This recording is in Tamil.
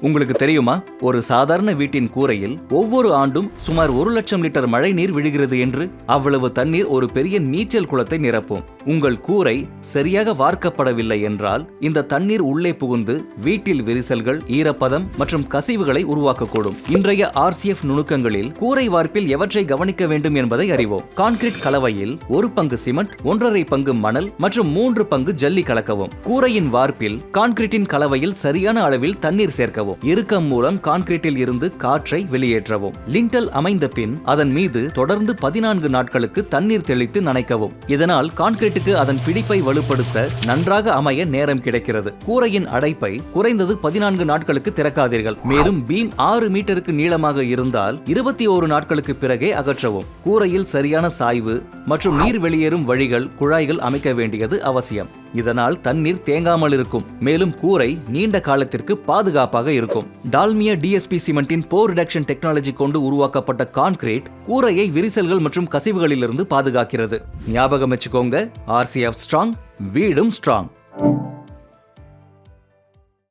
உங்களுக்கு தெரியுமா, ஒரு சாதாரண வீட்டின் கூரையில் ஒவ்வொரு ஆண்டும் சுமார் 1,00,000 லிட்டர் மழை நீர் விழுகிறது என்று. அவ்வளவு தண்ணீர் ஒரு பெரிய நீச்சல் குளத்தை நிரப்பும். உங்கள் கூரை சரியாக வார்க்கப்படவில்லை என்றால் இந்த தண்ணீர் உள்ளே புகுந்து வீட்டில் விரிசல்கள், ஈரப்பதம் மற்றும் கசிவுகளை உருவாக்கக்கூடும். இன்றைய RCF நுணுக்கங்களில் கூரை வார்ப்பில் எவற்றை கவனிக்க வேண்டும் என்பதை அறிவோம். கான்கிரீட் கலவையில் 1 பங்கு சிமெண்ட், 1.5 பங்கு மணல் மற்றும் 3 பங்கு ஜல்லி கலக்கவும். கூரையின் வார்ப்பில் கான்கிரீட்டின் கலவையில் சரியான அளவில் தண்ணீர் சேர்க்கவும். இறுக்கம் மூலம் கான்கிரீட்டில் இருந்து காற்றை வெளியேற்றவும். லிண்டல் அமைந்த பின் அதன் மீது தொடர்ந்து 14 நாட்களுக்கு தண்ணீர் தெளித்து நனைக்கவும். இதனால் கான்கிரீட்டுக்கு அதன் பிடிப்பை வலுப்படுத்த நன்றாக அமைய நேரம் கிடைக்கிறது. கூரையின் அடைப்பை குறைந்தது 14 நாட்களுக்கு திறக்காதீர்கள். மேலும் பீம் 6 மீட்டருக்கு நீளமாக இருந்தால் 21 நாட்களுக்கு பிறகே அகற்றவும். கூரையில் சரியான சாய்வு மற்றும் நீர் வெளியேறும் வழிகள், குழாய்கள் அமைக்க வேண்டியது அவசியம். இதனால் தண்ணீர் தேங்காமல் இருக்கும். மேலும் கூரை நீண்ட காலத்திற்கு பாதுகாப்பாக இருக்கும். டால்மியா DSP சிமெண்டின் போர் ரிடக்ஷன் டெக்னாலஜி கொண்டு உருவாக்கப்பட்ட கான்கிரீட் கூரையை விரிசல்கள் மற்றும் கசிவுகளிலிருந்து பாதுகாக்கிறது. ஞாபகம் வச்சுக்கோங்க, RCF ஸ்ட்ராங், வீடும் ஸ்ட்ராங்.